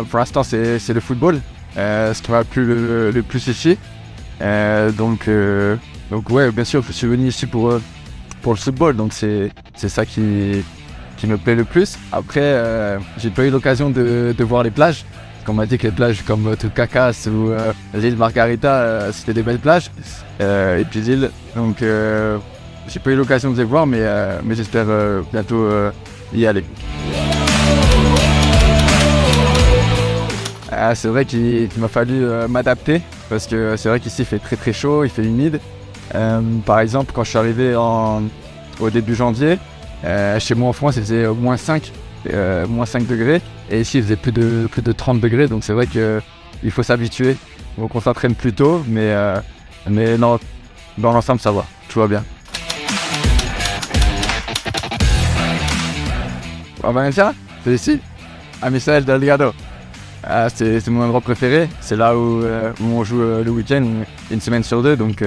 pour l'instant, c'est le football, ce qui m'a plu le plus ici. Donc ouais, bien sûr, je suis venu ici pour le football, donc c'est ça qui me plaît le plus. Après, j'ai pas eu l'occasion de voir les plages. On m'a dit que les plages comme Tucacas ou l'île Margarita, c'était des belles plages, et puis l'île. Donc j'ai pas eu l'occasion de les voir, mais j'espère bientôt y aller. C'est vrai qu'il m'a fallu m'adapter, parce que c'est vrai qu'ici il fait très très chaud, il fait humide. Par exemple, quand je suis arrivé au début janvier, chez moi en France il faisait moins 5 degrés, et ici il faisait plus de 30 degrés, donc c'est vrai qu'il faut s'habituer. Donc on s'entraîne plus tôt, mais non, dans l'ensemble ça va, tout va bien. En Valencia, c'est ici, à Misael Delgado. C'est mon endroit préféré, c'est là où on joue le week-end, une semaine sur deux, donc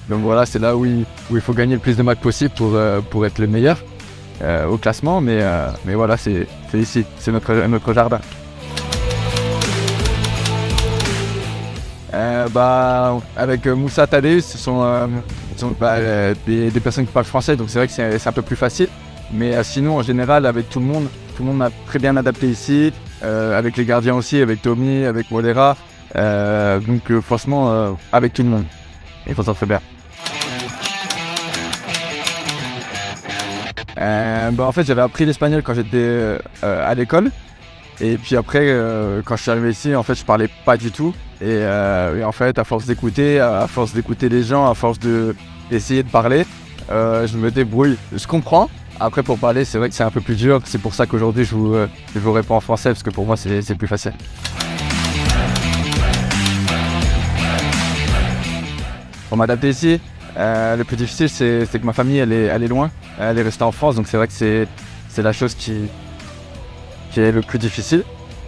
voilà, c'est là où il faut gagner le plus de matchs possible pour être le meilleur au classement, mais voilà, c'est ici, c'est notre jardin. Avec Moussa Tadeusz, ce sont des personnes qui parlent français, donc c'est vrai que c'est un peu plus facile, mais sinon en général avec tout le monde m'a très bien adapté ici. Avec les gardiens aussi, avec Tommy, avec Molera, donc franchement avec tout le monde, il faut s'en faire bien. En fait j'avais appris l'espagnol quand j'étais à l'école, et puis après quand je suis arrivé ici en fait je parlais pas du tout, et en fait à force d'écouter les gens, à force d'essayer de parler, je me débrouille, je comprends. Après pour parler c'est vrai que c'est un peu plus dur, c'est pour ça qu'aujourd'hui je vous réponds en français, parce que pour moi c'est plus facile. Pour m'adapter ici, le plus difficile c'est que ma famille elle est loin, elle est restée en France, donc c'est vrai que c'est la chose qui est le plus difficile.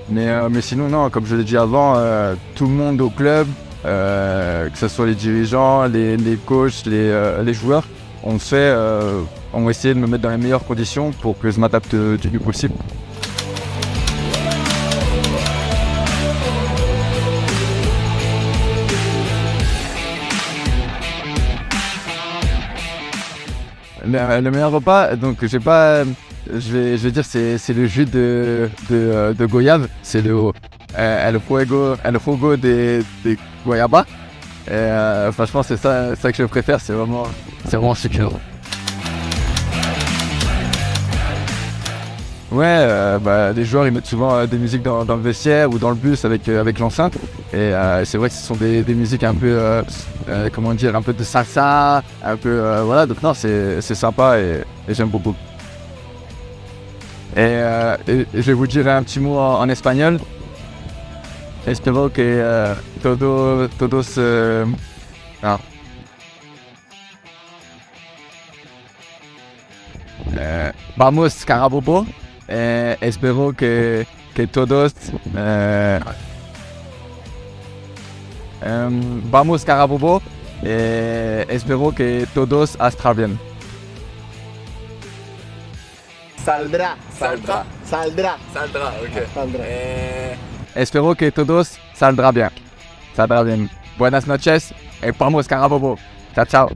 Mais sinon non, comme je l'ai dit avant, tout le monde au club, que ce soit les dirigeants, les coachs, les joueurs, on va essayer de me mettre dans les meilleures conditions pour que je m'adapte du mieux possible. Le meilleur repas, donc je vais dire c'est le jus de goyave, c'est el fuego de guayaba. Franchement c'est ça que je préfère, c'est vraiment super. Ouais, les joueurs ils mettent souvent des musiques dans le vestiaire ou dans le bus avec l'enceinte, et c'est vrai que ce sont des musiques un peu comment dire, un peu de salsa, un peu voilà, donc non c'est sympa, et j'aime beaucoup. Et je vais vous dire un petit mot en espagnol. Espero que todos vamos Carabobo. Espero que todos vamos Carabobo. Espero que todos estarán bien. Saldrá, Ok. saldrá. Espero que todos saldrá bien. Buenas noches y vamos Carabobo. Chao, chao.